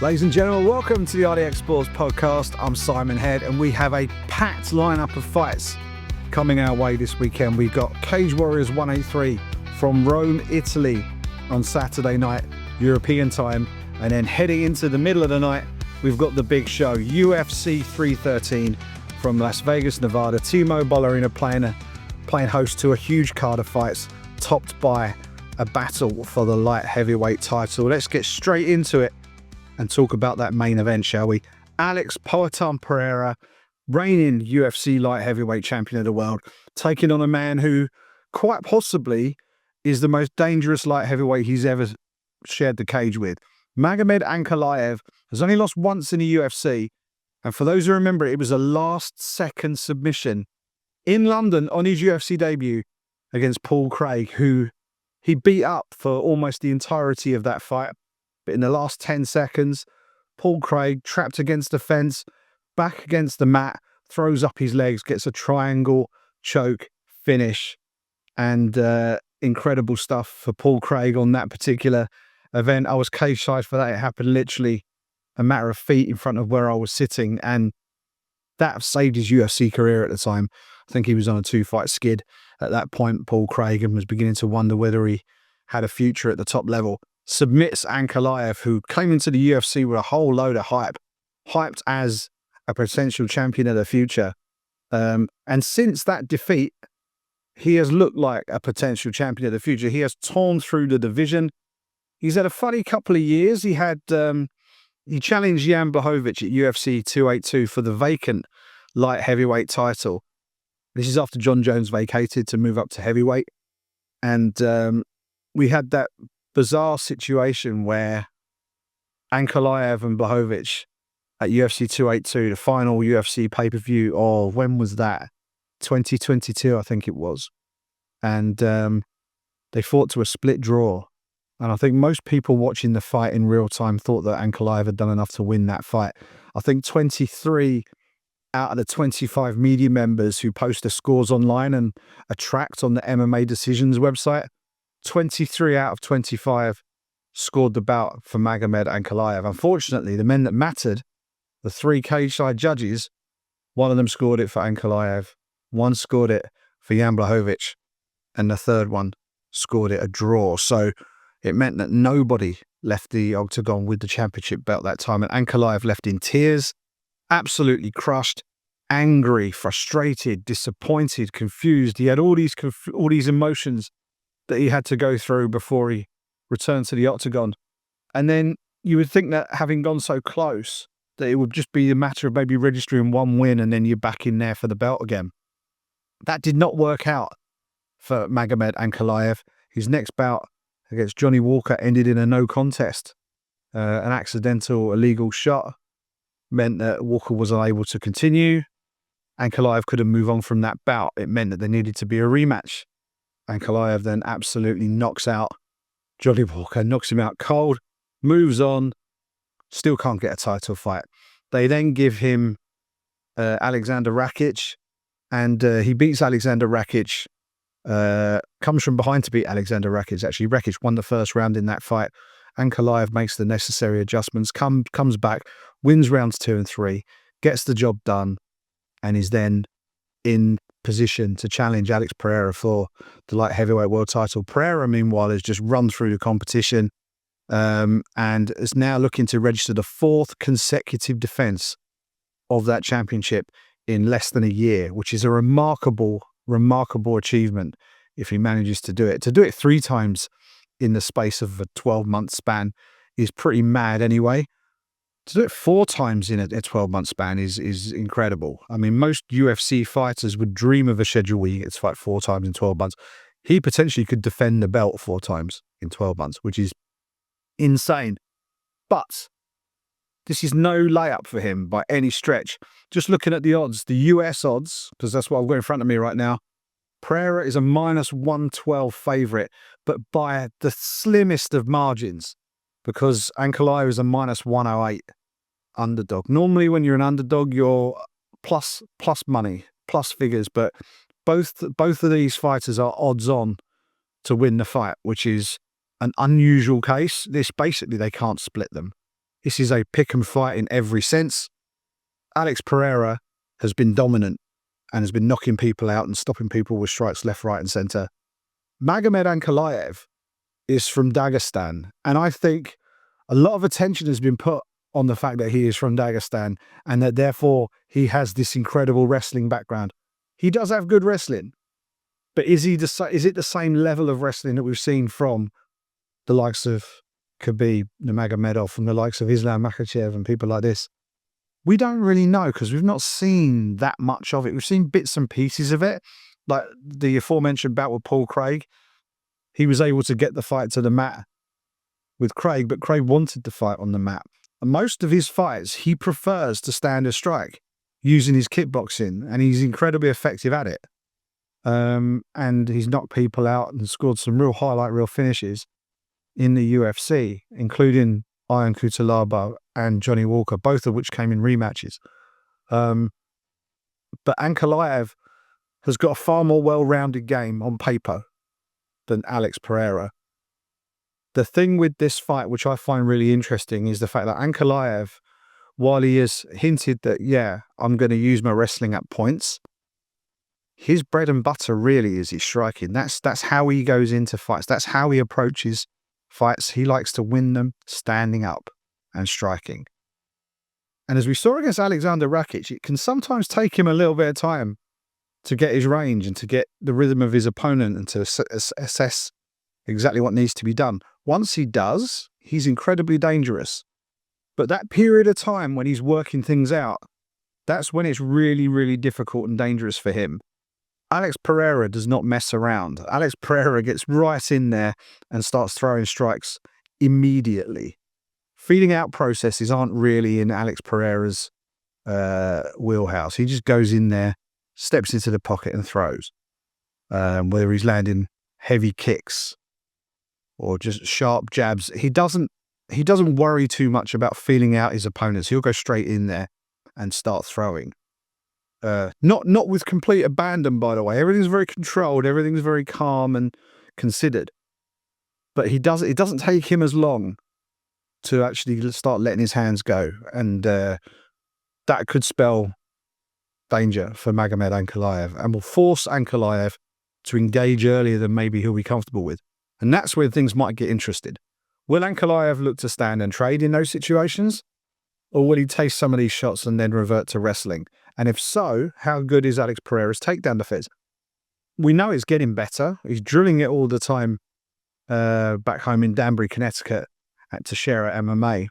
Ladies and gentlemen, welcome to the RDX Sports Podcast. I'm Simon Head, and we have a packed lineup of fights coming our way this weekend. We've got Cage Warriors 183 from Rome, Italy on Saturday night, European time. And then heading into the middle of the night, we've got the big show, UFC 313 from Las Vegas, Nevada. T-Mobile Arena playing host to a huge card of fights, topped by a battle for the light heavyweight title. Let's get straight into it and talk about that main event, shall we? Alex Pereira, reigning UFC light heavyweight champion of the world, taking on a man who quite possibly is the most dangerous light heavyweight he's ever shared the cage with. Magomed Ankalaev has only lost once in the UFC, and for those who remember, it was a last-second submission in London on his UFC debut against Paul Craig, who he beat up for almost the entirety of that fight. But in the last 10 seconds, Paul Craig, trapped against the fence, back against the mat, throws up his legs, gets a triangle choke finish. And incredible stuff for Paul Craig on that particular event. I was cage side for that. It happened literally a matter of feet in front of where I was sitting. And that saved his UFC career at the time. I think he was on a 2-fight skid at that point, Paul Craig, and was beginning to wonder whether he had a future at the top level. Submits Ankalaev, who came into the UFC with a whole load of hyped as a potential champion of the future. And since that defeat, he has looked like a potential champion of the future. He has torn through the division. He's had a funny couple of years. He challenged Jan Blachowicz at UFC 282 for the vacant light heavyweight title. This is after John Jones vacated to move up to heavyweight. And we had that bizarre situation where Ankalaev and Blachowicz at UFC 282, the final UFC pay-per-view, when was that? 2022, I think it was. And they fought to a split draw. And I think most people watching the fight in real time thought that Ankalaev had done enough to win that fight. I think 23 out of the 25 media members who post their scores online and are tracked on the MMA Decisions website, 23 out of 25 scored the bout for Magomed Ankalaev. Unfortunately, the men that mattered, the 3 cage-side judges, one of them scored it for Ankalaev, one scored it for Jan Blachowicz, and the third one scored it a draw. So it meant that nobody left the Octagon with the championship belt that time, and Ankalaev left in tears, absolutely crushed, angry, frustrated, disappointed, confused. He had all these emotions that he had to go through before he returned to the Octagon. And then you would think that having gone so close, that it would just be a matter of maybe registering one win and then you're back in there for the belt again. That did not work out for Magomed Ankalaev. His next bout against Johnny Walker ended in a no contest. An accidental illegal shot meant that Walker was unable to continue. Ankalaev couldn't move on from that bout. It meant that there needed to be a rematch. Ankalaev then absolutely knocks out Johnny Walker, knocks him out cold, moves on, still can't get a title fight. They then give him Alexander Rakic, and he beats Alexander Rakic, comes from behind to beat Alexander Rakic. Actually, Rakic won the first round in that fight. Ankalaev makes the necessary adjustments, comes back, wins rounds 2 and 3, gets the job done, and is then in position to challenge Alex Pereira for the light heavyweight world title. Pereira, meanwhile, has just run through the competition and is now looking to register the 4th consecutive defense of that championship in less than a year, which is a remarkable achievement if he manages to do it. To do it 3 times in the space of a 12-month span is pretty mad anyway. To do it 4 times in a 12-month span is incredible. I mean, most UFC fighters would dream of a schedule where you get to fight 4 times in 12 months. He potentially could defend the belt 4 times in 12 months, which is insane. But this is no layup for him by any stretch. Just looking at the odds, the US odds, because that's what I've got in front of me right now, Pereira is a -112 favourite, but by the slimmest of margins, because Ankalaev is a -108 underdog. Normally, when you're an underdog, you're plus money, plus figures, but both of these fighters are odds on to win the fight, which is an unusual case. This basically, they can't split them. This is a pick and fight in every sense. Alex Pereira has been dominant and has been knocking people out and stopping people with strikes left, right and centre. Magomed Ankalaev is from Dagestan, and I think a lot of attention has been put on the fact that he is from Dagestan and that therefore he has this incredible wrestling background. He does have good wrestling, but is it the same level of wrestling that we've seen from the likes of Khabib Nurmagomedov, from the likes of Islam Makhachev and people like this? We don't really know because we've not seen that much of it. We've seen bits and pieces of it, like the aforementioned bout with Paul Craig. He was able to get the fight to the mat with Craig, but Craig wanted the fight on the mat. And most of his fights, he prefers to stand and strike using his kickboxing, and he's incredibly effective at it. And he's knocked people out and scored some real highlight reel finishes in the UFC, including Ion Cutelaba and Johnny Walker, both of which came in rematches. But Ankalaev has got a far more well-rounded game on paper than Alex Pereira. The thing with this fight, which I find really interesting, is the fact that Ankalaev, while he has hinted that, yeah, I'm going to use my wrestling at points, his bread and butter really is his striking. That's how he goes into fights. That's how he approaches fights. He likes to win them standing up and striking. And as we saw against Alexander Rakic, it can sometimes take him a little bit of time to get his range and to get the rhythm of his opponent and to assess exactly what needs to be done. Once he does, he's incredibly dangerous. But that period of time when he's working things out, that's when it's really, really difficult and dangerous for him. Alex Pereira does not mess around. Alex Pereira gets right in there and starts throwing strikes immediately. Feeding out processes aren't really in Alex Pereira's wheelhouse. He just goes in there, steps into the pocket and throws. Whether he's landing heavy kicks or just sharp jabs, he doesn't worry too much about feeling out his opponents. He'll go straight in there and start throwing. Not with complete abandon, by the way. Everything's very controlled. Everything's very calm and considered. But it doesn't take him as long to actually start letting his hands go, and that could spell danger for Magomed Ankalaev and will force Ankalaev to engage earlier than maybe he'll be comfortable with. And that's where things might get interested. Will Ankalaev look to stand and trade in those situations? Or will he taste some of these shots and then revert to wrestling? And if so, how good is Alex Pereira's takedown defense? We know it's getting better. He's drilling it all the time back home in Danbury, Connecticut at Teixeira MMA.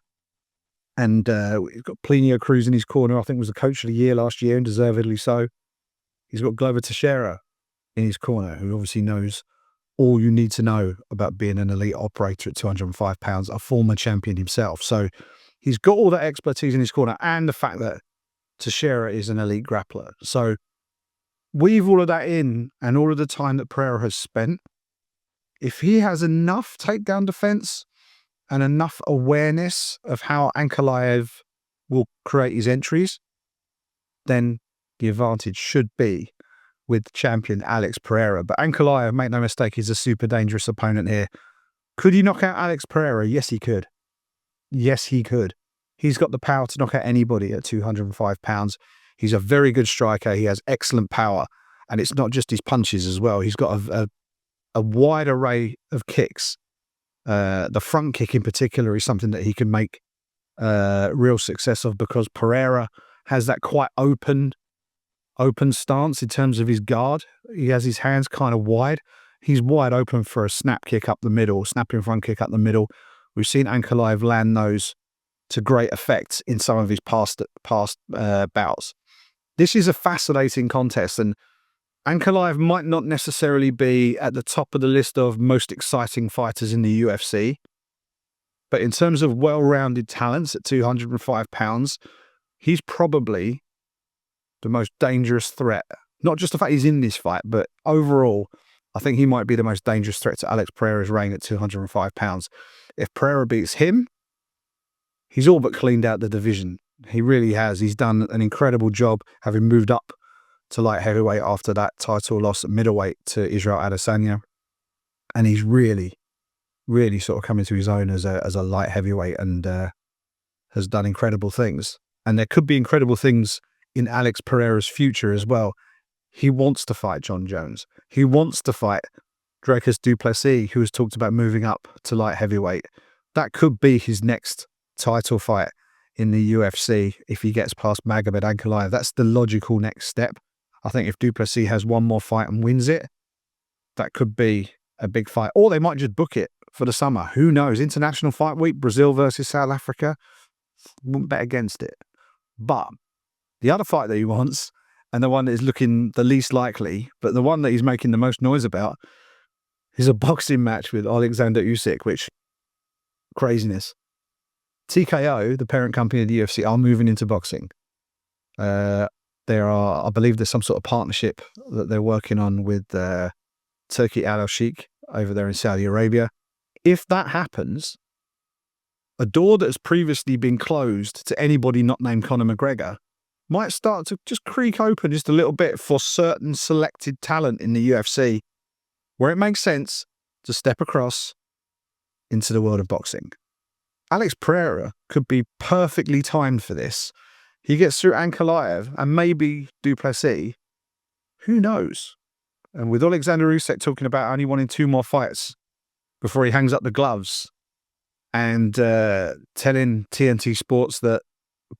And he's got Plinio Cruz in his corner. I think was the coach of the year last year, and deservedly so. He's got Glover Teixeira in his corner, who obviously knows all you need to know about being an elite operator at 205 pounds, a former champion himself. So he's got all that expertise in his corner, and the fact that Teixeira is an elite grappler. So weave all of that in, and all of the time that Pereira has spent, if he has enough takedown defense and enough awareness of how Ankalaev will create his entries, then the advantage should be with champion Alex Pereira. But Ankalaev, make no mistake, is a super dangerous opponent here. Could he knock out Alex Pereira? Yes, he could. Yes, he could. He's got the power to knock out anybody at 205 pounds. He's a very good striker. He has excellent power. And it's not just his punches as well. He's got a wide array of kicks. The front kick in particular is something that he can make real success of, because Pereira has that quite open stance in terms of his guard. He has his hands kind of wide. He's wide open for a snap kick up the middle, snapping front kick up the middle. We've seen Ankalaev land those to great effect in some of his past bouts. This is a fascinating contest, and Ankalaev might not necessarily be at the top of the list of most exciting fighters in the UFC, but in terms of well-rounded talents at 205 pounds, he's probably the most dangerous threat. Not just the fact he's in this fight, but overall, I think he might be the most dangerous threat to Alex Pereira's reign at 205 pounds. If Pereira beats him, he's all but cleaned out the division. He really has. He's done an incredible job, having moved up to light heavyweight after that title loss at middleweight to Israel Adesanya. And he's really, really sort of come into his own as a light heavyweight, and has done incredible things. And there could be incredible things in Alex Pereira's future as well. He wants to fight John Jones. He wants to fight Dricus du Plessis, who has talked about moving up to light heavyweight. That could be his next title fight in the UFC if he gets past Magomed Ankalaev. That's the logical next step. I think if du Plessis has one more fight and wins it, that could be a big fight. Or they might just book it for the summer. Who knows? International Fight Week, Brazil versus South Africa. Wouldn't bet against it. But the other fight that he wants, and the one that is looking the least likely, but the one that he's making the most noise about, is a boxing match with Alexander Usyk, which, craziness. TKO, the parent company of the UFC, are moving into boxing. I believe there's some sort of partnership that they're working on with Turki Al-Sheikh over there in Saudi Arabia. If that happens, a door that has previously been closed to anybody not named Conor McGregor might start to just creak open just a little bit for certain selected talent in the UFC, where it makes sense to step across into the world of boxing. Alex Pereira could be perfectly timed for this. He gets through Ankalaev and maybe du Plessis. Who knows? And with Alexander Usyk talking about only wanting 2 more fights before he hangs up the gloves, and telling TNT Sports that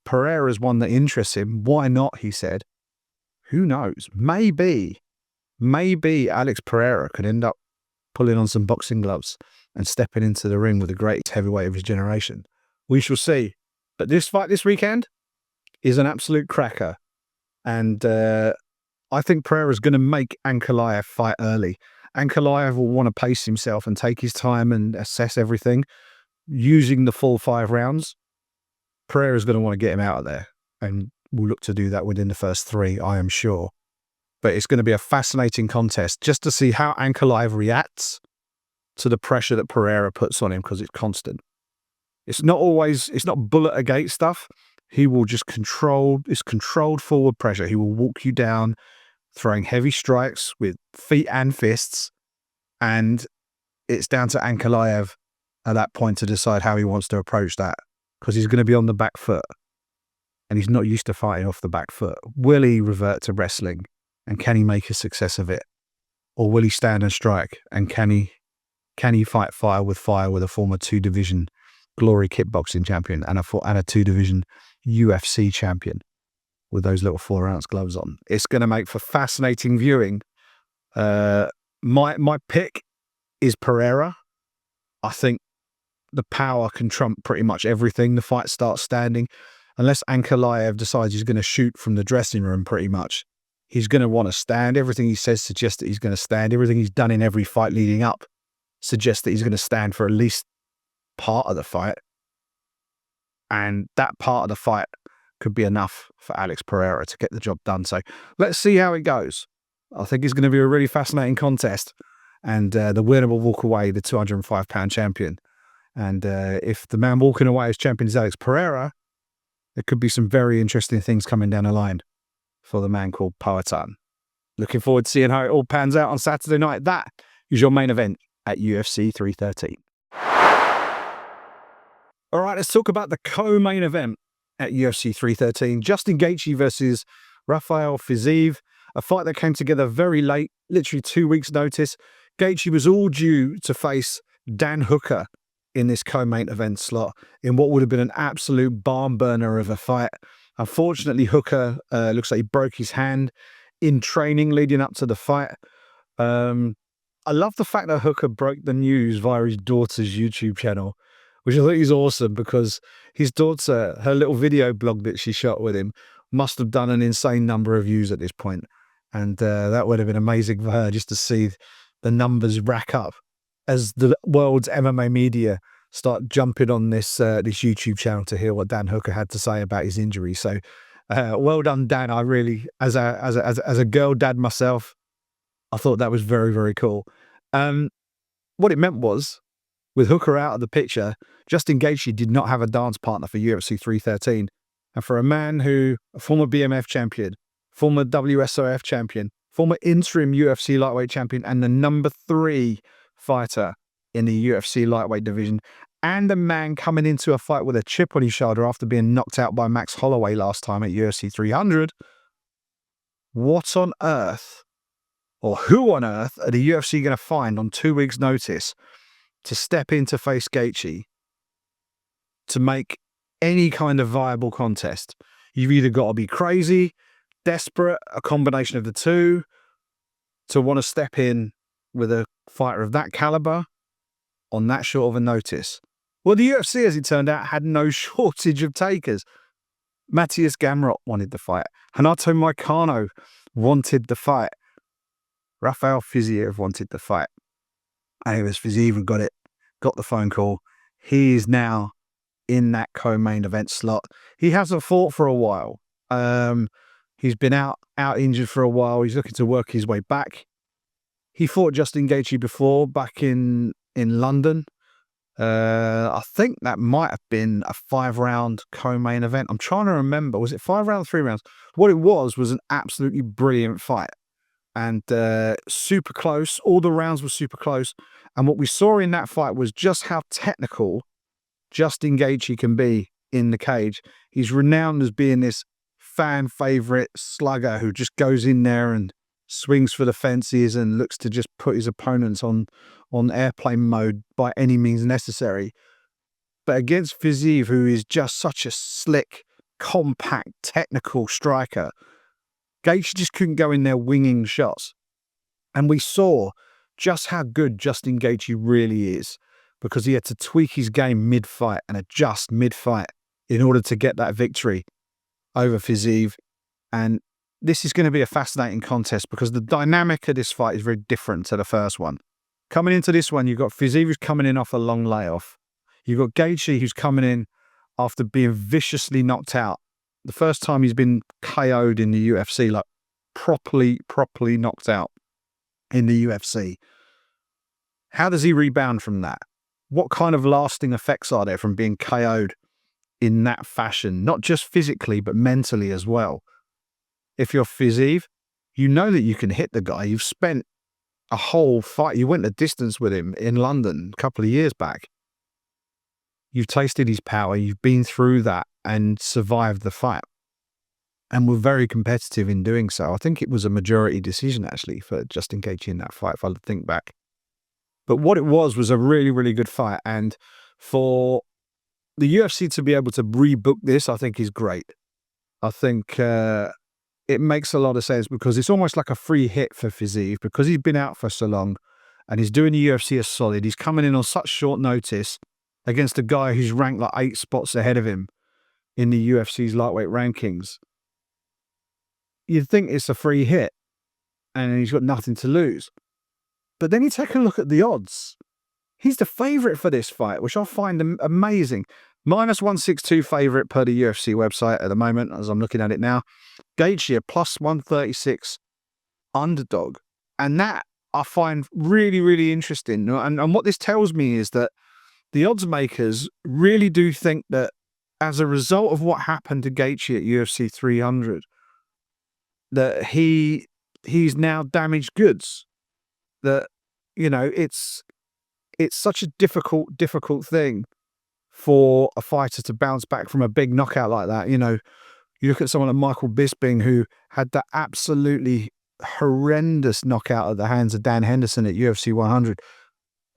Pereira's one that interests him, why not, he said. Who knows? Maybe Alex Pereira could end up pulling on some boxing gloves and stepping into the ring with the greatest heavyweight of his generation. We shall see. But this fight this weekend is an absolute cracker. And I think Pereira's going to make Ankalaev fight early. Ankalaev will want to pace himself and take his time and assess everything. Using the full 5 rounds, Pereira's going to want to get him out of there. And will look to do that within the first 3, I am sure. But it's going to be a fascinating contest just to see how Ankalaev reacts to the pressure that Pereira puts on him, because it's constant. It's not bullet a gate stuff. He will just controlled forward pressure. He will walk you down, throwing heavy strikes with feet and fists. And it's down to Ankalaev at that point to decide how he wants to approach that, because he's going to be on the back foot and he's not used to fighting off the back foot. Will he revert to wrestling, and can he make a success of it? Or will he stand and strike, and can he fight fire with a former 2-division Glory kickboxing champion and a 2-division UFC champion with those little 4-ounce gloves on? It's going to make for fascinating viewing. My pick is Pereira. I think the power can trump pretty much everything. The fight starts standing. Unless Ankalaev decides he's going to shoot from the dressing room, pretty much, he's going to want to stand. Everything he says suggests that he's going to stand. Everything he's done in every fight leading up suggests that he's going to stand for at least part of the fight. And that part of the fight could be enough for Alex Pereira to get the job done. So let's see how it goes. I think it's going to be a really fascinating contest. And the winner will walk away the 205-pound champion. And if the man walking away as champion is Alex Pereira, there could be some very interesting things coming down the line for the man called Poatan. Looking forward to seeing how it all pans out on Saturday night. That is your main event at UFC 313. All right, let's talk about the co-main event at UFC 313. Justin Gaethje versus Rafael Fiziev, a fight that came together very late, literally 2 weeks' notice. Gaethje was all due to face Dan Hooker in this co-main event slot in what would have been an absolute barn burner of a fight. Unfortunately, Hooker looks like he broke his hand in training leading up to the fight. I love the fact that Hooker broke the news via his daughter's YouTube channel, which I think is awesome, because his daughter, her little video blog that she shot with him, must have done an insane number of views at this point. And that would have been amazing for her just to see the numbers rack up as the world's MMA media start jumping on this YouTube channel to hear what Dan Hooker had to say about his injury. So well done, Dan. I really, as a girl dad myself, I thought that was very, very cool. What it meant was, with Hooker out of the picture, Justin Gaethje did not have a dance partner for UFC 313. And for a man who, a former BMF champion, former WSOF champion, former interim UFC lightweight champion, and the number 3 fighter in the UFC lightweight division, and a man coming into a fight with a chip on his shoulder after being knocked out by Max Holloway last time at UFC 300, what on earth, or who on earth, are the UFC going to find on 2 weeks' notice to step in to face Gaethje to make any kind of viable contest? You've either got to be crazy, desperate, a combination of the two, to want to step in with a fighter of that caliber on that short of a notice. Well, the UFC, as it turned out, had no shortage of takers. Matthias Gamrot wanted the fight. Renato Moicano wanted the fight. Rafael Fiziev wanted the fight. And it was Fiziev who got the phone call. He is now in that co-main event slot. He hasn't fought for a while. He's been out injured for a while. He's looking to work his way back. He fought Justin Gaethje before, back in London. I think that might have been a 5-round co-main event. I'm trying to remember. Was it 5 rounds, 3 rounds? What it was an absolutely brilliant fight. And super close. All the rounds were super close. And what we saw in that fight was just how technical Justin Gaethje can be in the cage. He's renowned as being this fan favorite slugger who just goes in there and swings for the fences and looks to just put his opponents on airplane mode by any means necessary. But against Fiziev, who is just such a slick, compact, technical striker, Gaethje just couldn't go in there winging shots. And we saw just how good Justin Gaethje really is, because he had to tweak his game mid-fight and adjust mid-fight in order to get that victory over Fiziev. And this is going to be a fascinating contest because the dynamic of this fight is very different to the first one. Coming into this one, you've got Fiziev who's coming in off a long layoff. You've got Gaethje who's coming in after being viciously knocked out. The first time he's been KO'd in the UFC, like properly knocked out in the UFC. How does he rebound from that? What kind of lasting effects are there from being KO'd in that fashion? Not just physically, but mentally as well. If you're Fiziev, you know that you can hit the guy. You've spent a whole fight. You went the distance with him in London a couple of years back. You've tasted his power. You've been through that and survived the fight. And were very competitive in doing so. I think it was a majority decision, actually, for Justin Gaethje in that fight, if I think back. But what it was a really, really good fight. And for the UFC to be able to rebook this, I think is great. I think it makes a lot of sense because it's almost like a free hit for Fiziev because he's been out for so long and he's doing the UFC as solid. He's coming in on such short notice against a guy who's ranked like 8 spots ahead of him in the UFC's lightweight rankings. You'd think it's a free hit and he's got nothing to lose. But then you take a look at the odds. He's the favourite for this fight, which I find amazing. -162 favourite per the UFC website at the moment, as I'm looking at it now. Gaethje a +136 underdog. And that I find really, really interesting. And what this tells me is that the odds makers really do think that as a result of what happened to Gaethje at UFC 300, that he's now damaged goods. That, you know, it's such a difficult thing for a fighter to bounce back from a big knockout like that. You know, you look at someone like Michael Bisping, who had that absolutely horrendous knockout at the hands of Dan Henderson at UFC 100.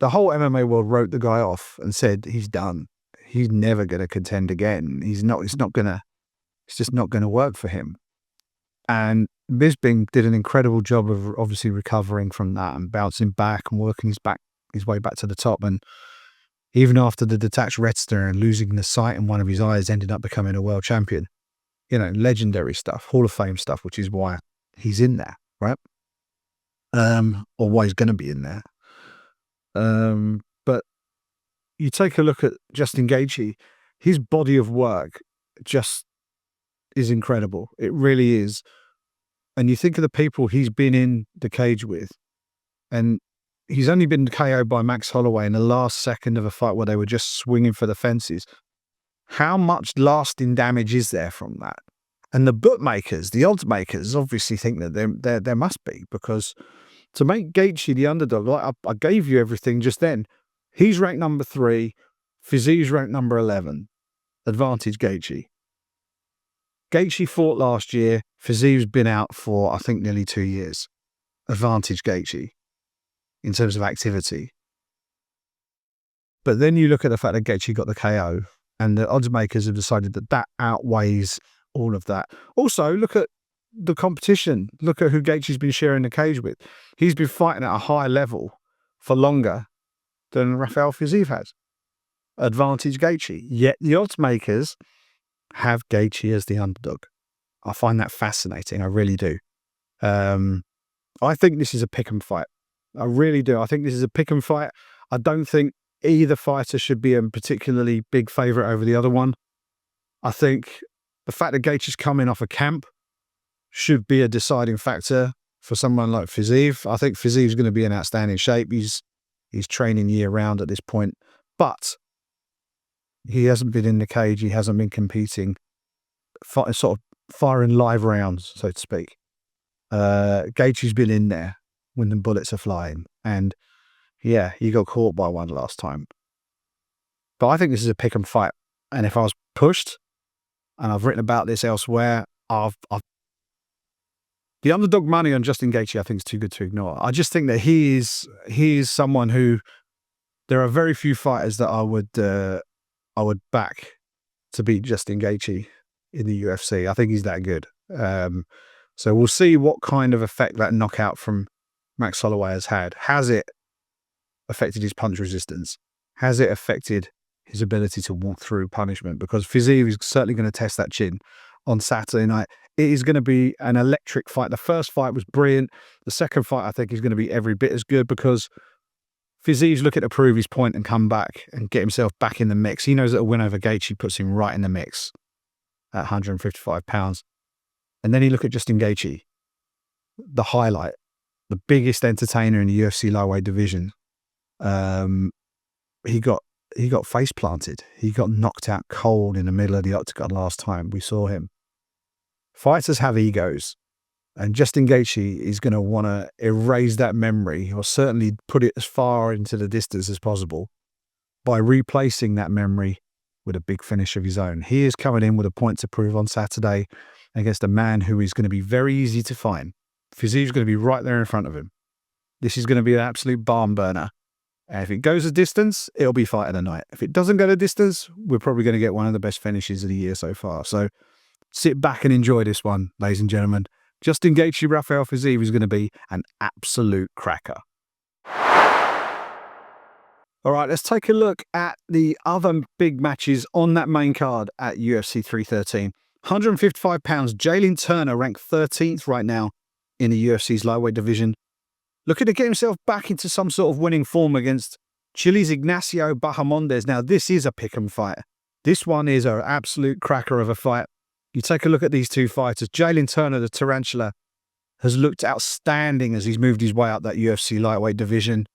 The whole MMA world wrote the guy off and said he's done. He's never going to contend again. It's just not going to work for him. And Bisping did an incredible job of obviously recovering from that and bouncing back and working his way back to the top. And even after the detached retina and losing the sight in one of his eyes, ended up becoming a world champion. You know, legendary stuff, Hall of Fame stuff, which is why he's in there, right? Or why he's going to be in there. But you take a look at Justin Gaethje, his body of work just is incredible. It really is. And you think of the people he's been in the cage with, and he's only been KO'd by Max Holloway in the last second of a fight where they were just swinging for the fences. How much lasting damage is there from that? And the bookmakers, the odds makers, obviously think that there must be, because to make Gaethje the underdog, like I gave you everything just then. He's ranked number 3. Fiziev ranked number 11. Advantage Gaethje. Gaethje fought last year. Fiziev's been out for, I think, nearly 2 years. Advantage Gaethje in terms of activity. But then you look at the fact that Gaethje got the KO, and the odds makers have decided that that outweighs all of that. Also, look at the competition. Look at who Gaethje's been sharing the cage with. He's been fighting at a higher level for longer than Rafael Fiziev has. Advantage Gaethje. Yet the odds makers have Gaethje as the underdog. I find that fascinating. I really do. I think this is a pick'em fight. I really do. I think this is a pick'em fight. I don't think either fighter should be a particularly big favourite over the other one. I think the fact that Gaethje's coming off a camp should be a deciding factor for someone like Fiziev. I think Fiziev's going to be in outstanding shape. He's training year round at this point, but he hasn't been in the cage. He hasn't been competing, sort of firing live rounds, so to speak. Gaethje's been in there when the bullets are flying, and yeah, he got caught by one last time. But I think this is a pick 'em fight, and if I was pushed, and I've written about this elsewhere, the underdog money on Justin Gaethje, I think, is too good to ignore. I just think that he is someone who, there are very few fighters that I would back to beat Justin Gaethje in the UFC. I think he's that good. So we'll see what kind of effect that knockout from Max Holloway has had. Has it affected his punch resistance? Has it affected his ability to walk through punishment? Because Fiziev is certainly going to test that chin on Saturday night. It is going to be an electric fight. The first fight was brilliant. The second fight, I think, is going to be every bit as good, because Fiziev's looking to prove his point and come back and get himself back in the mix. He knows that a win over Gaethje puts him right in the mix at 155 pounds. And then you look at Justin Gaethje, the highlight, the biggest entertainer in the UFC lightweight division. He got face planted. He got knocked out cold in the middle of the octagon last time we saw him. Fighters have egos, and Justin Gaethje is going to want to erase that memory, or certainly put it as far into the distance as possible, by replacing that memory with a big finish of his own. He is coming in with a point to prove on Saturday against a man who is going to be very easy to find. Fiziev's going to be right there in front of him. This is going to be an absolute barn burner. And if it goes a distance, it'll be fight of the night. If it doesn't go a distance, we're probably going to get one of the best finishes of the year so far. So sit back and enjoy this one, ladies and gentlemen. Justin Gaethje, Rafael Fiziev is going to be an absolute cracker. All right, let's take a look at the other big matches on that main card at UFC 313. 155 pounds, Jalen Turner ranked 13th right now in the UFC's lightweight division, looking to get himself back into some sort of winning form against Chile's Ignacio Bahamondes. Now, this is a pick'em fight. This one is an absolute cracker of a fight. You take a look at these two fighters. Jalen Turner, the Tarantula, has looked outstanding as he's moved his way up that UFC lightweight division,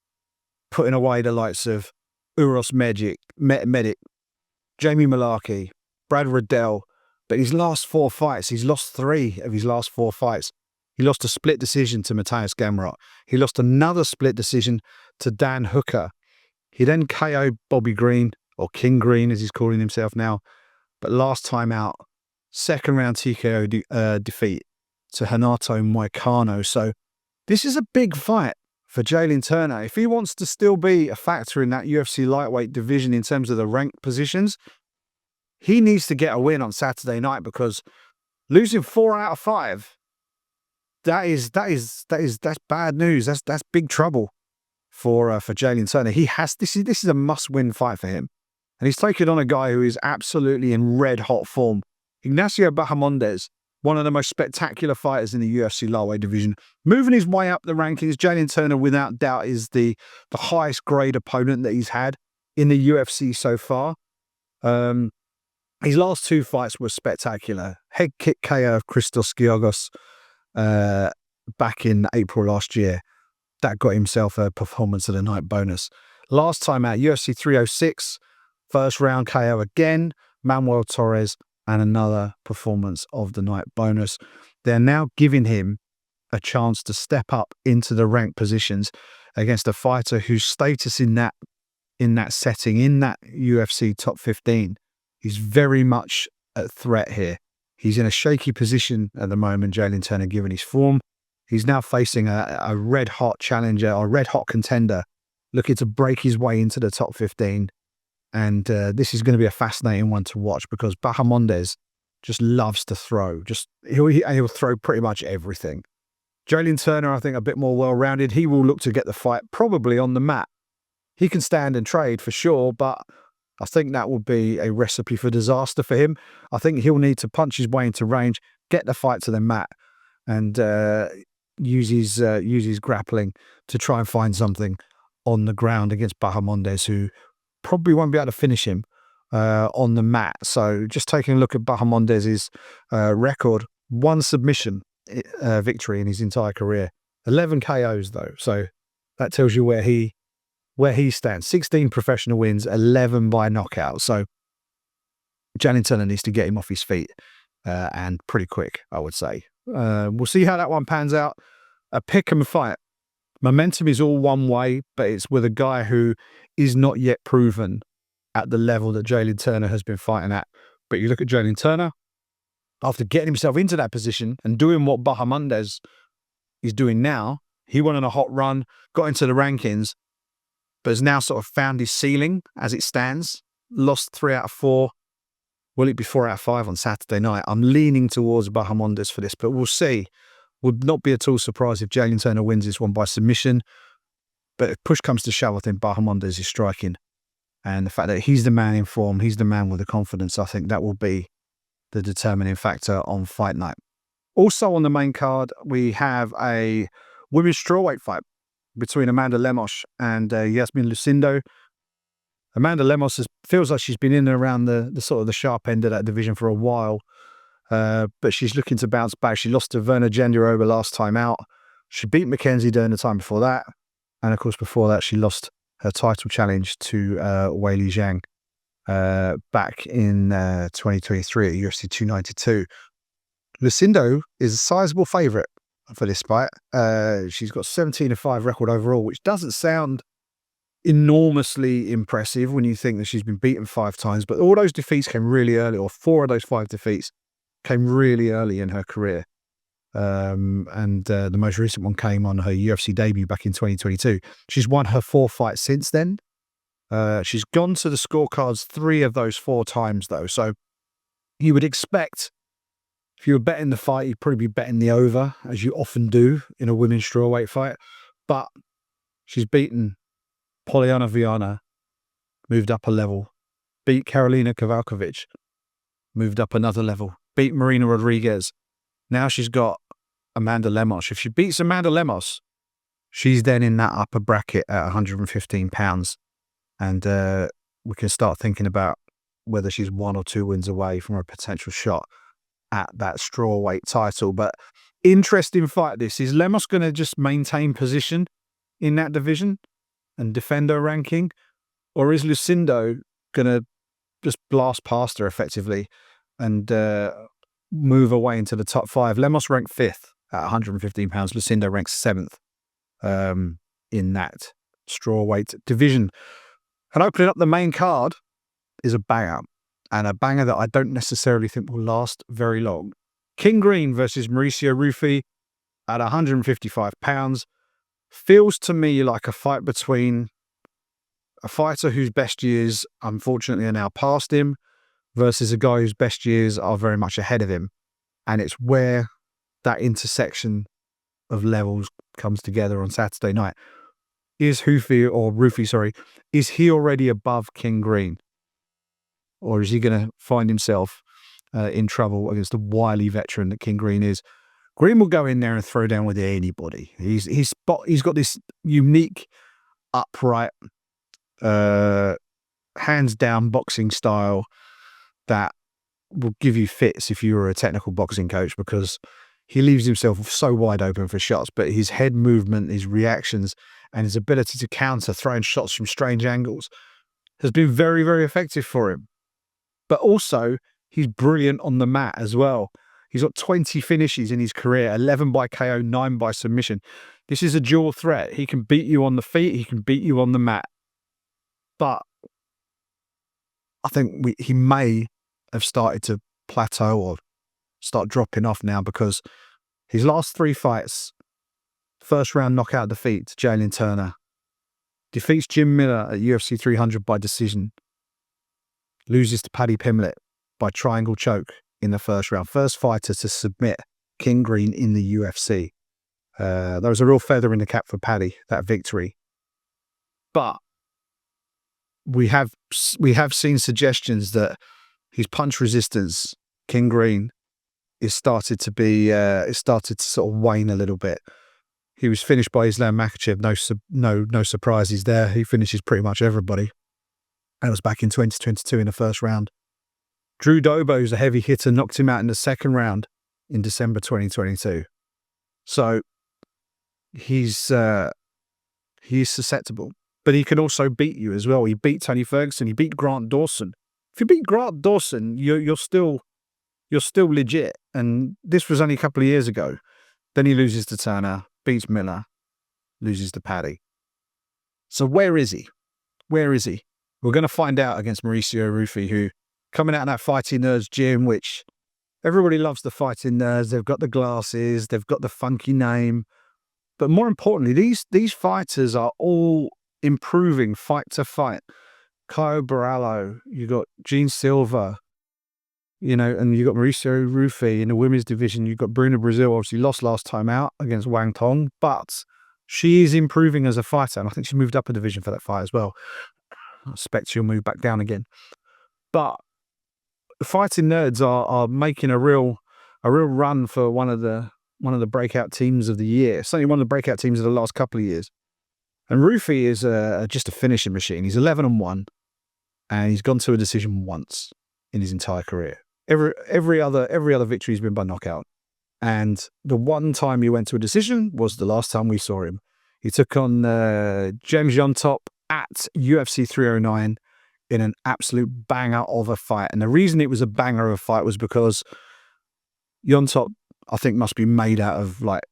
putting away the likes of Uros Medic, Jamie Malarkey, Brad Riddell. But his last 4 fights, he's lost 3 of his last 4 fights. He lost a split decision to Matthias Gamrot. He lost another split decision to Dan Hooker. He then KO'd Bobby Green, or King Green as he's calling himself now. But last time out, second round TKO defeat to Renato Moicano. So this is a big fight for Jalen Turner. If he wants to still be a factor in that UFC lightweight division in terms of the ranked positions, he needs to get a win on Saturday night, because losing 4 out of 5, that's bad news. That's big trouble for Jalen Turner. This is a must-win fight for him, and he's taking on a guy who is absolutely in red-hot form. Ignacio Bahamondes, one of the most spectacular fighters in the UFC lightweight division, moving his way up the rankings. Jalen Turner, without doubt, is the highest grade opponent that he's had in the UFC so far. His last 2 fights were spectacular. Head kick KO of Christos Giorgos back in April last year. That got himself a performance of the night bonus. Last time out, UFC 306, first round KO again, Manuel Torres, and another performance of the night bonus. They're now giving him a chance to step up into the ranked positions against a fighter whose status in that in that setting, in that UFC top 15. He's very much a threat here. He's in a shaky position at the moment, Jalen Turner, given his form. He's now facing a red-hot challenger, or red-hot contender, looking to break his way into the top 15. And this is going to be a fascinating one to watch because Bahamondes just loves to throw. He'll throw pretty much everything. Jalen Turner, I think, a bit more well-rounded. He will look to get the fight probably on the mat. He can stand and trade for sure, but I think that will be a recipe for disaster for him. I think he'll need to punch his way into range, get the fight to the mat, and use his grappling to try and find something on the ground against Bahamondes, who probably won't be able to finish him on the mat. So just taking a look at Bahamondes' record, 1 submission victory in his entire career, 11 KOs though. So that tells you where he stands. 16 professional wins, 11 by knockout. So Jalen Turner needs to get him off his feet and pretty quick, I would say. We'll see how that one pans out. A pick 'em fight. Momentum is all one way, but it's with a guy who is not yet proven at the level that Jalen Turner has been fighting at. But you look at Jalen Turner, after getting himself into that position and doing what Bahamondes is doing now, he went on a hot run, got into the rankings, but has now sort of found his ceiling as it stands. Lost 3 out of 4. Will it be 4 out of 5 on Saturday night? I'm leaning towards Bahamondes for this, but we'll see. Would not be at all surprised if Jalen Turner wins this one by submission. But if push comes to shove, I think Bahamondes is striking. And the fact that he's the man in form, he's the man with the confidence, I think that will be the determining factor on fight night. Also on the main card, we have a women's strawweight fight between Amanda Lemos and Yasmin Lucindo. Amanda Lemos feels like she's been in and around the sort of the sharp end of that division for a while. But she's looking to bounce back. She lost to Verna Jandiroba last time out. She beat Mackenzie Dern the time before that. And of course, before that, she lost her title challenge to Weili Zhang back in 2023 at UFC 292. Lucindo is a sizable favourite for this fight. She's got 17-5 record overall, which doesn't sound enormously impressive when you think that she's been beaten 5 times. But all those defeats came really early, or 4 of those 5 defeats came really early in her career. The most recent one came on her UFC debut back in 2022. She's won her 4 fights since then. She's gone to the scorecards 3 of those 4 times, though. So you would expect, if you were betting the fight, you'd probably be betting the over, as you often do in a women's strawweight fight. But she's beaten Poliana Viana, moved up a level. Beat Karolina Kowalkiewicz, moved up another level. Beat Marina Rodriguez. Now she's got Amanda Lemos. If she beats Amanda Lemos, she's then in that upper bracket at 115 pounds. And we can start thinking about whether she's 1 or 2 wins away from a potential shot at that strawweight title. But interesting fight this. Is Lemos going to just maintain position in that division and defend her ranking? Or is Lucindo going to just blast past her effectively and move away into the top 5? Lemos ranked 5th at 115 pounds. Lucindo ranks 7th in that strawweight division. And opening up the main card is a banger, and a banger that I don't necessarily think will last very long. King Green versus Mauricio Rufy at 155 pounds. Feels to me like a fight between a fighter whose best years, unfortunately, are now past him versus a guy whose best years are very much ahead of him. And it's where that intersection of levels comes together on Saturday night. Is Rufy, is he already above King Green? Or is he going to find himself in trouble against the wily veteran that King Green is? Green will go in there and throw down with anybody. He's got this unique, upright, hands down boxing style that will give you fits if you were a technical boxing coach, because he leaves himself so wide open for shots. But his head movement, his reactions, and his ability to counter, throwing shots from strange angles, has been very, very effective for him. But also, he's brilliant on the mat as well. He's got 20 finishes in his career, 11 by KO, 9 by submission. This is a dual threat. He can beat you on the feet, he can beat you on the mat. But I think he may have started to plateau or start dropping off now, because his last 3 fights, first round knockout defeat to Jalen Turner, defeats Jim Miller at UFC 300 by decision, loses to Paddy Pimblett by triangle choke in the first round. First fighter to submit King Green in the UFC. There was a real feather in the cap for Paddy, that victory. But we have seen suggestions that his punch resistance, King Green, is started to sort of wane a little bit. He was finished by Islam Makhachev. No surprises there. He finishes pretty much everybody. That was back in 2022 in the first round. Drew Dobo, who's a heavy hitter, knocked him out in the second round in December 2022. So he's susceptible, but he can also beat you as well. He beat Tony Ferguson. He beat Grant Dawson. If you beat Grant Dawson, you're still legit. And this was only a couple of years ago. Then he loses to Turner, beats Miller, loses to Paddy. So where is he? Where is he? We're going to find out against Mauricio Rufy, who, coming out of that Fighting Nerds gym, which everybody loves the Fighting Nerds. They've got the glasses, they've got the funky name. But more importantly, these fighters are all improving fight to fight. Caio Borralho, you got Gene Silva, and you got Mauricio Rufy in the women's division. You've got Bruna Brazil, obviously lost last time out against Wang Tong, but she is improving as a fighter, and I think she moved up a division for that fight as well. I expect she'll move back down again. But the Fighting Nerds are making a real run for one of the breakout teams of the year. Certainly one of the breakout teams of the last couple of years. And Rufy is just a finishing machine. He's 11-1, and he's gone to a decision once in his entire career. Every other victory has been by knockout. And the one time he went to a decision was the last time we saw him. He took on James Yontop at UFC 309 in an absolute banger of a fight. And the reason it was a banger of a fight was because Yontop, I think, must be made out of like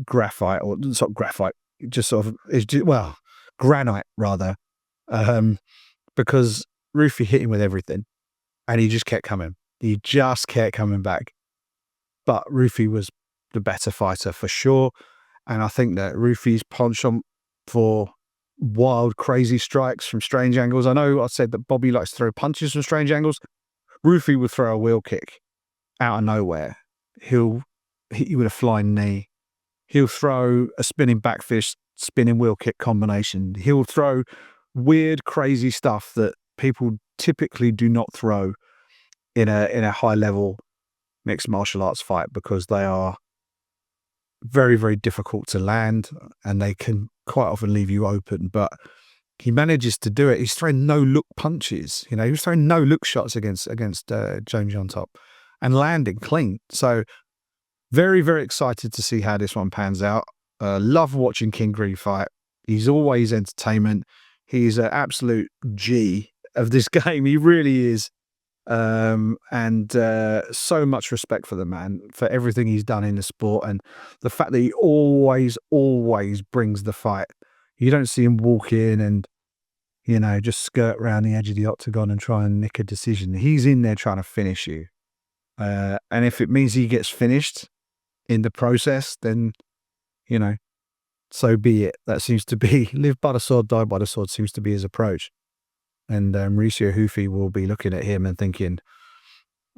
graphite, or sort of graphite, just sort of, granite rather, because Rufy hit him with everything and he just kept coming. He just kept coming back. But Rufy was the better fighter for sure. And I think that Rufy's penchant for wild, crazy strikes from strange angles. I know I said that Bobby likes to throw punches from strange angles. Rufy would throw a wheel kick out of nowhere. He'll hit you with a flying knee. He'll throw a spinning back fist, spinning wheel kick combination. He'll throw weird, crazy stuff that people typically do not throw in a high level mixed martial arts fight, because they are very, very difficult to land and they can quite often leave you open. But he manages to do it. He's throwing no look punches. He was throwing no look shots against James Yontop and landing clean. So very, very excited to see how this one pans out. Love watching King Green fight. He's always entertainment. He's an absolute G of this game. He really is. And so much respect for the man, for everything he's done in the sport, and the fact that he always brings the fight. You don't see him walk in and just skirt around the edge of the octagon and try and nick a decision. He's in there trying to finish you, and if it means he gets finished in the process, then so be it. That seems to be live by the sword, die by the sword, seems to be his approach. And Mauricio Rufy will be looking at him and thinking,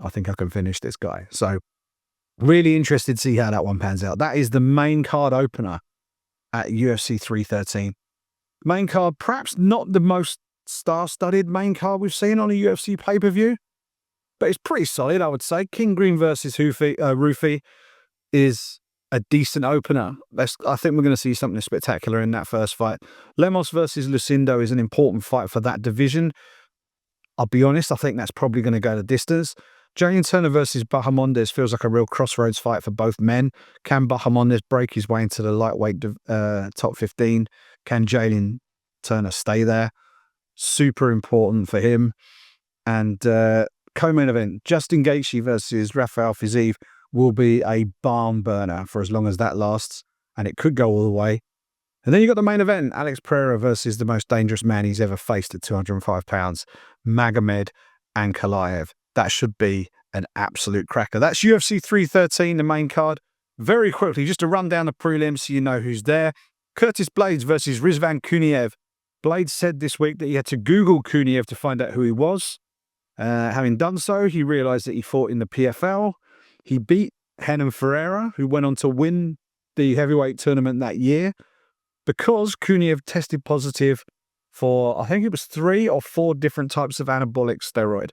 I think I can finish this guy. So really interested to see how that one pans out. That is the main card opener at UFC 313. Main card, perhaps not the most star-studded main card we've seen on a UFC pay-per-view, but it's pretty solid, I would say. King Green versus Rufy is a decent opener. I think we're going to see something spectacular in that first fight. Lemos versus Lucindo is an important fight for that division. I'll be honest, I think that's probably going to go the distance. Jalen Turner versus Bahamondes feels like a real crossroads fight for both men. Can Bahamondes break his way into the lightweight top 15? Can Jalen Turner stay there? Super important for him. And co-main event, Justin Gaethje versus Rafael Fiziev will be a barn burner for as long as that lasts, and it could go all the way. And then you got the main event, Alex Pereira versus the most dangerous man he's ever faced at 205 pounds, Magomed Ankalaev. That should be an absolute cracker. That's UFC 313, the main card. Very quickly, just to run down the prelims so you know who's there. Curtis Blaydes versus Rizvan Kuniev. Blaydes said this week that he had to Google Kuniev to find out who he was. Having done so, he realized that he fought in the PFL. He beat Renan Ferreira, who went on to win the heavyweight tournament that year, because Kuniev tested positive for, I think it was 3 or 4 different types of anabolic steroid,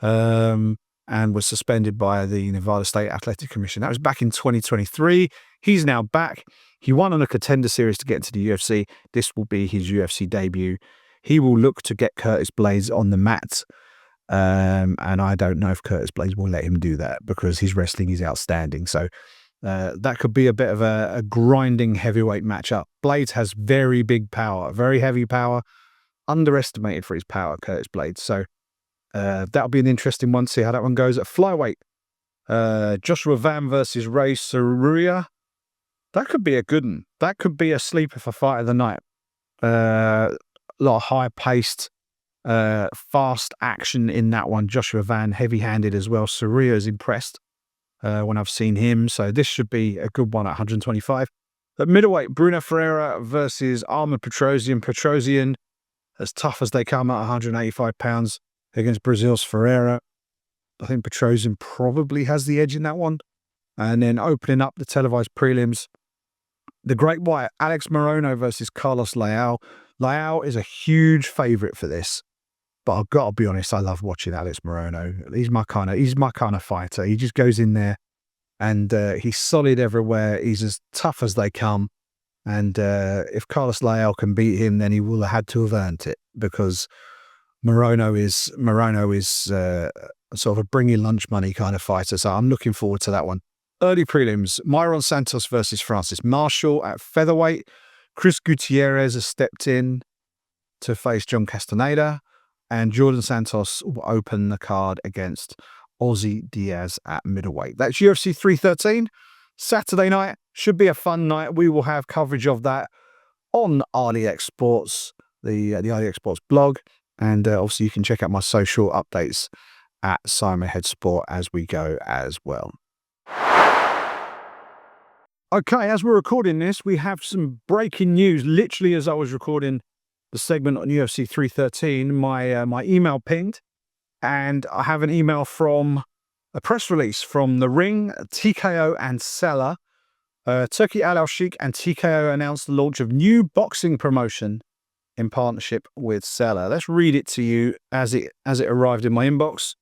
and was suspended by the Nevada State Athletic Commission. That was back in 2023. He's now back. He won on a contender series to get into the UFC. This will be his UFC debut. He will look to get Curtis Blaydes on the mat. And I don't know if Curtis Blaydes will let him do that, because his wrestling is outstanding. So that could be a bit of a grinding heavyweight matchup. Blaydes has very big power, very heavy power, underestimated for his power, Curtis Blaydes. So that'll be an interesting one. See how that one goes. At flyweight, Joshua Van versus Ray Saruya. That could be a good one. That could be a sleeper for fight of the night. A lot of high-paced, fast action in that one. Joshua Van, heavy-handed as well. Saruya's impressed when I've seen him. So this should be a good one at 125. At middleweight, Bruno Ferreira versus Armand Petrosyan. Petrosyan, as tough as they come at 185 pounds against Brazil's Ferreira. I think Petrosyan probably has the edge in that one. And then opening up the televised prelims, the Great White, Alex Morono versus Carlos Leal. Leal is a huge favourite for this, but I've got to be honest, I love watching Alex Morono. He's my kind of fighter. He just goes in there and he's solid everywhere. He's as tough as they come. And if Carlos Leal can beat him, then he will have had to have earned it, because Morono is sort of a bring your lunch money kind of fighter. So I'm looking forward to that one. Early prelims, Myron Santos versus Francis Marshall at featherweight. Chris Gutierrez has stepped in to face John Castaneda, and Jordan Santos will open the card against Ozzy Diaz at middleweight. That's UFC 313. Saturday night should be a fun night. We will have coverage of that on RDX Sports, the RDX Sports blog, and obviously you can check out my social updates at Simon Head Sport as we go as well. Okay, as we're recording this, we have some breaking news. Literally, as I was recording the segment on UFC 313, my email pinged, and I have an email from a press release from The Ring, TKO, and Seller. Turki Al-Sheikh and TKO announced the launch of new boxing promotion in partnership with Seller. Let's read it to you as it arrived in my inbox.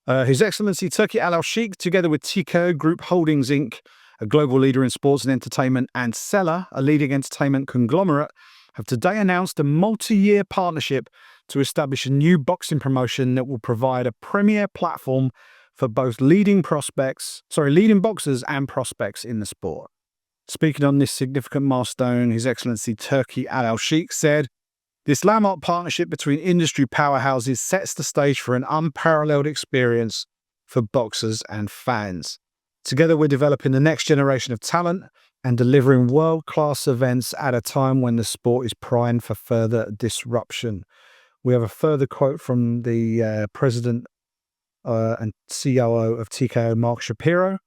His Excellency Turki Al-Sheikh, together with TKO Group Holdings Inc., a global leader in sports and entertainment, and Seller, a leading entertainment conglomerate, have today announced a multi-year partnership to establish a new boxing promotion that will provide a premier platform for both leading boxers and prospects in the sport. Speaking on this significant milestone, His Excellency Turki Al-Sheikh said, "This landmark partnership between industry powerhouses sets the stage for an unparalleled experience for boxers and fans. Together, we're developing the next generation of talent and delivering world-class events at a time when the sport is primed for further disruption." We have a further quote from the president and COO of TKO, Mark Shapiro,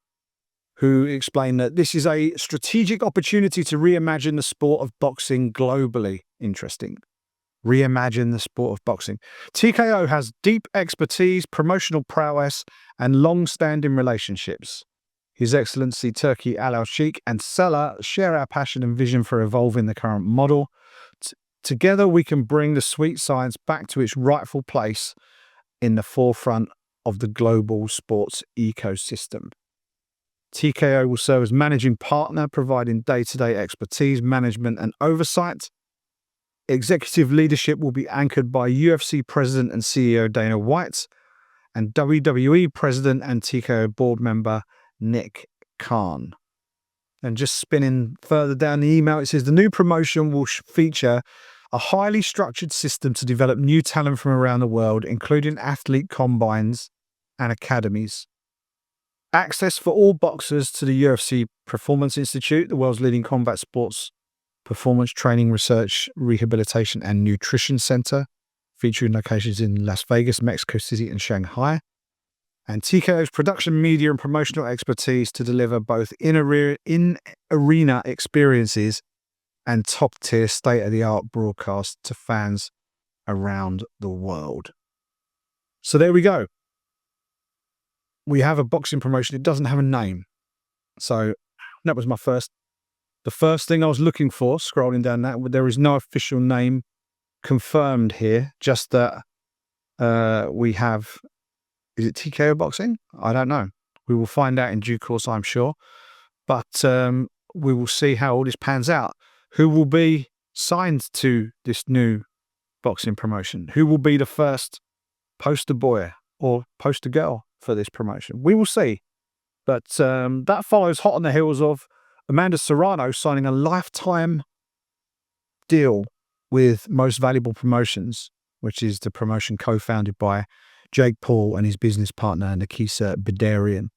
who explained that this is a strategic opportunity to reimagine the sport of boxing globally. Interesting. Reimagine the sport of boxing. TKO has deep expertise, promotional prowess, and long-standing relationships. His Excellency Turki Al-Sheikh and Seller share our passion and vision for evolving the current model. Together, we can bring the sweet science back to its rightful place in the forefront of the global sports ecosystem. TKO will serve as managing partner, providing day-to-day expertise, management, and oversight. Executive leadership will be anchored by UFC President and CEO Dana White and WWE President and TKO board member Nick Khan. And just spinning further down the email, it says the new promotion will feature a highly structured system to develop new talent from around the world, including athlete combines and academies. Access for all boxers to the UFC Performance Institute, the world's leading combat sports performance training, research, rehabilitation, and nutrition center, featuring locations in Las Vegas, Mexico City, and Shanghai. And TKO's production, media, and promotional expertise to deliver both in-arena experiences and top-tier, state-of-the-art broadcasts to fans around the world. So there we go. We have a boxing promotion. It doesn't have a name. So that was the first thing I was looking for, scrolling down that. There is no official name confirmed here, just that we have, is it TKO Boxing? I don't know. We will find out in due course, I'm sure. But we will see how all this pans out. Who will be signed to this new boxing promotion? Who will be the first poster boy or poster girl for this promotion? We will see. But that follows hot on the heels of Amanda Serrano signing a lifetime deal with Most Valuable Promotions, which is the promotion co-founded by Jake Paul and his business partner, Nikisa Bedarian.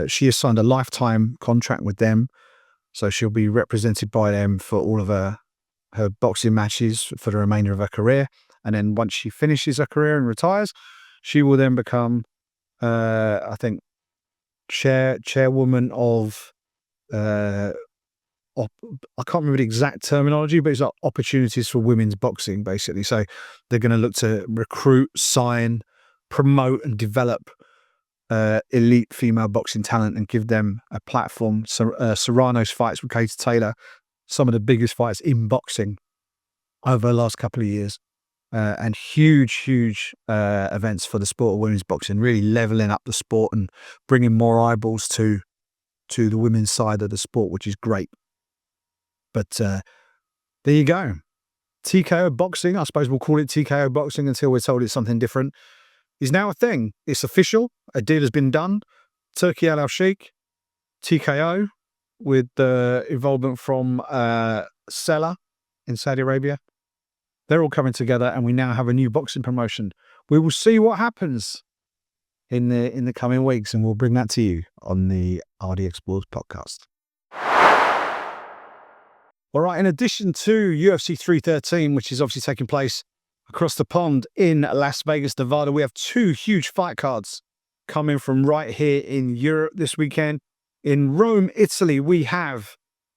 She has signed a lifetime contract with them, so she'll be represented by them for all of her boxing matches for the remainder of her career. And then once she finishes her career and retires, she will then become, I think, chairwoman of, I can't remember the exact terminology, but it's like opportunities for women's boxing, basically. So they're going to look to recruit, sign, promote, and develop elite female boxing talent and give them a platform. So Serrano's fights with Katie Taylor, some of the biggest fights in boxing over the last couple of years, and huge events for the sport of women's boxing, really leveling up the sport and bringing more eyeballs to the women's side of the sport, which is great. But there you go. TKO Boxing, I suppose we'll call it TKO Boxing until we're told it's something different, is now a thing. It's official. A deal has been done. Turki Al-Sheikh, TKO, with the involvement from Sela in Saudi Arabia. They're all coming together, and we now have a new boxing promotion. We will see what happens in the coming weeks, and we'll bring that to you on the RDX Sports Podcast. All right, in addition to UFC 313, which is obviously taking place across the pond in Las Vegas, Nevada, we have two huge fight cards coming from right here in Europe this weekend. In Rome, Italy, we have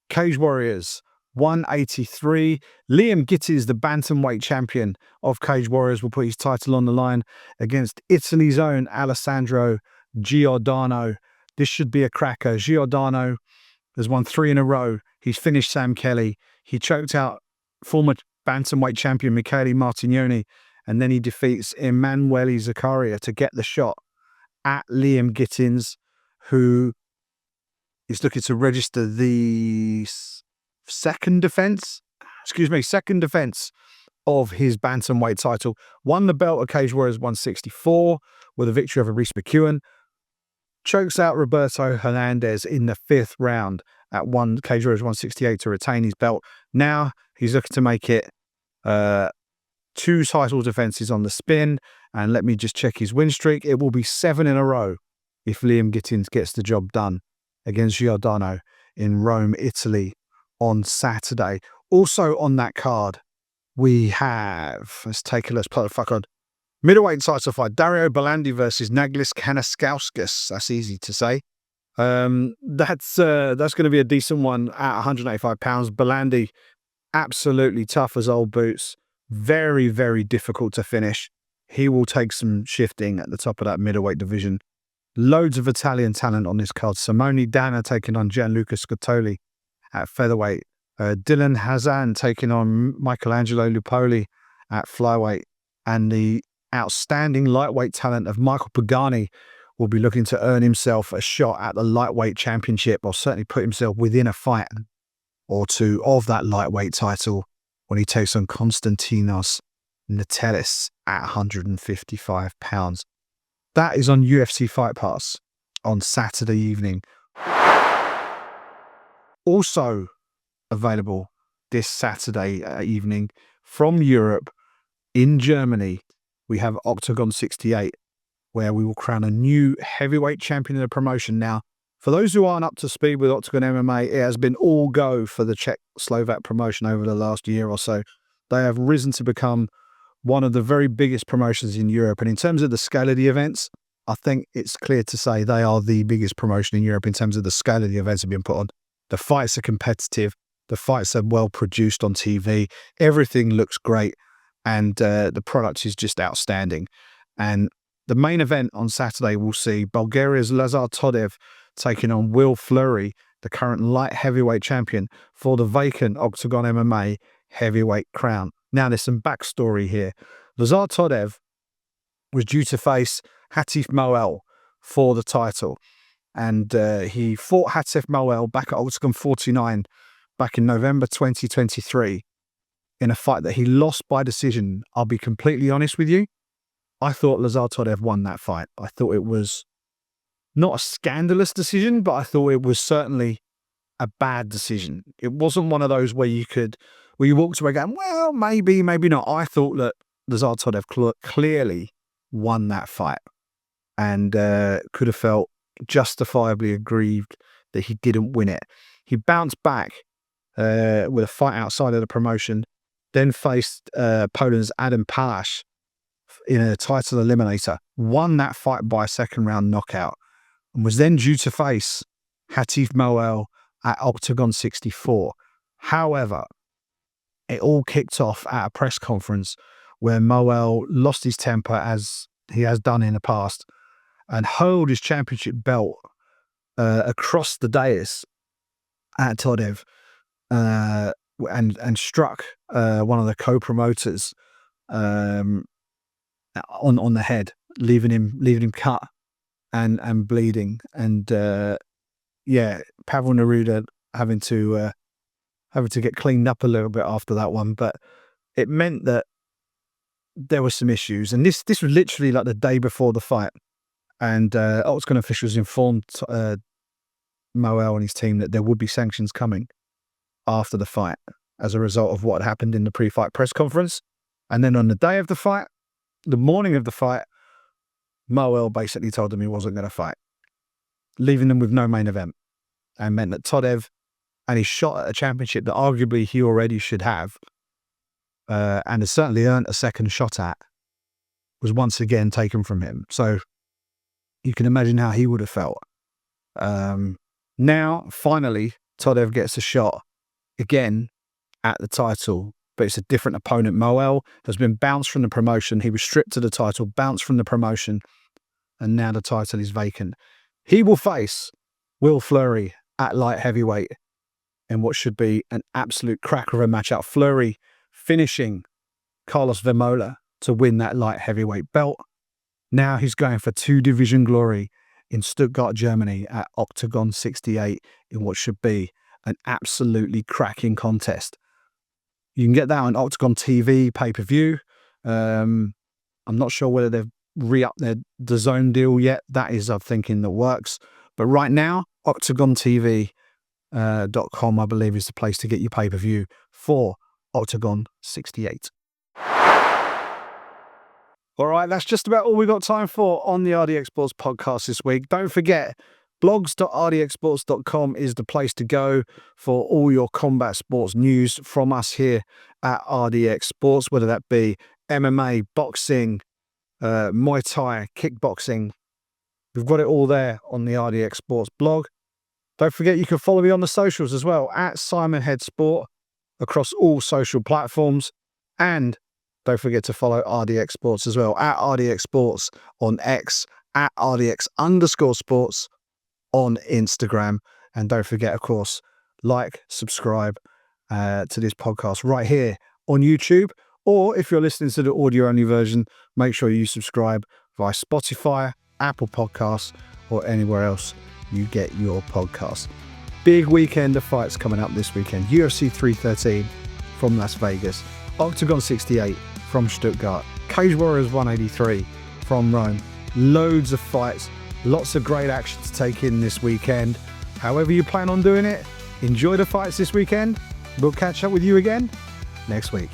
Cage Warriors 183. Liam Gittins, the bantamweight champion of Cage Warriors, will put his title on the line against Italy's own Alessandro Giordano. This should be a cracker. Giordano has won 3 in a row. He's finished Sam Kelly. He choked out former bantamweight champion Michele Martignoni, and then he defeats Emanuele Zaccaria to get the shot at Liam Gittins, who is looking to register the second defense of his bantamweight title. Won the belt at Cage Warriors 164 with a victory over Reese McEwen. Chokes out Roberto Hernandez in the 5th round at Cage Warriors 168 to retain his belt. Now he's looking to make it 2 title defenses on the spin. And let me just check his win streak. It will be 7 in a row if Liam Gittins gets the job done against Giordano in Rome, Italy on Saturday. Also on that card, we have, let's put the fuck on. Middleweight title fight, Dario Belandi versus Naglis Kanaskauskas. That's easy to say. That's going to be a decent one at 185 pounds. Belandi, absolutely tough as old boots. Very, very difficult to finish. He will take some shifting at the top of that middleweight division. Loads of Italian talent on this card. Simone Dana taking on Gianluca Scottoli at featherweight. Dylan Hazan taking on Michelangelo Lupoli at flyweight. And the outstanding lightweight talent of Michael Pagani will be looking to earn himself a shot at the lightweight championship, or certainly put himself within a fight or two of that lightweight title when he takes on Konstantinos Natellis at 155 pounds. That is on UFC Fight Pass on Saturday evening. Also available this Saturday evening from Europe, in Germany, we have Octagon 68, where we will crown a new heavyweight champion of the promotion. Now, For those who aren't up to speed with Octagon MMA, it has been all go for the Czech-Slovak promotion over the last year or so. They have risen to become one of the very biggest promotions in Europe. And in terms of the scale of the events, I think it's clear to say they are the biggest promotion in Europe in terms of the scale of the events that have been put on. The fights are competitive. The fights are well produced on TV. Everything looks great. And the product is just outstanding. And the main event on Saturday will see Bulgaria's Lazar Todev taking on Will Fleury, the current light heavyweight champion, for the vacant Octagon MMA heavyweight crown. Now, there's some backstory here. Lazar Todev was due to face Hatif Moel for the title. And he fought Hatif Moel back at Octagon 49 back in November 2023 in a fight that he lost by decision. I'll be completely honest with you. I thought Lazar Todev won that fight. I thought it was not a scandalous decision, but I thought it was certainly a bad decision. It wasn't one of those where you walked away going, well, maybe, maybe not. I thought that Lazar Todev clearly won that fight and could have felt justifiably aggrieved that he didn't win it. He bounced back with a fight outside of the promotion, then faced Poland's Adam Palash in a title eliminator, won that fight by a second round knockout, and was then due to face Hatif Moel at Octagon 64. However, it all kicked off at a press conference where Moel lost his temper, as he has done in the past, and hurled his championship belt across the dais at Todev and struck one of the co-promoters on the head, leaving him cut and bleeding. And Pavel Neruda having to get cleaned up a little bit after that one, but it meant that there were some issues. And this was literally like the day before the fight. And Octagon officials informed Moel and his team that there would be sanctions coming after the fight as a result of what had happened in the pre-fight press conference. And then on the day of the fight, the morning of the fight, Moel basically told them he wasn't going to fight, leaving them with no main event, and meant that Todev and his shot at a championship that arguably he already should have and has certainly earned a second shot at was once again taken from him. So you can imagine how he would have felt. Now, finally, Todev gets a shot again at the title, but it's a different opponent. Moel has been bounced from the promotion. He was stripped of the title, bounced from the promotion, and now the title is vacant. He will face Will Fleury at light heavyweight in what should be an absolute cracker of a matchup. Fleury finishing Carlos Vermola to win that light heavyweight belt. Now he's going for 2-division glory in Stuttgart, Germany at Octagon 68 in what should be an absolutely cracking contest. You can get that on Octagon TV pay-per-view. I'm not sure whether they've re-upped their DAZN deal yet. That is, I'm thinking, that works. But right now, OctagonTV.com, I believe, is the place to get your pay-per-view for Octagon 68. All right, that's just about all we got time for on the RDX Sports Podcast this week. Don't forget, blogs.rdxsports.com is the place to go for all your combat sports news from us here at RDX Sports, whether that be MMA, boxing, Muay Thai, kickboxing. We've got it all there on the RDX Sports blog. Don't forget, you can follow me on the socials as well, at Simon Head Sport, across all social platforms. And don't forget to follow RDX Sports as well, at RDX Sports on X, at RDX_sports on Instagram. And don't forget, of course, like, subscribe to this podcast right here on YouTube. Or if you're listening to the audio-only version, make sure you subscribe via Spotify, Apple Podcasts, or anywhere else you get your podcasts. Big weekend of fights coming up this weekend. UFC 313 from Las Vegas, Octagon 68 from Stuttgart, Cage Warriors 183 from Rome. Loads of fights, lots of great action to take in this weekend. However you plan on doing it, enjoy the fights this weekend. We'll catch up with you again next week.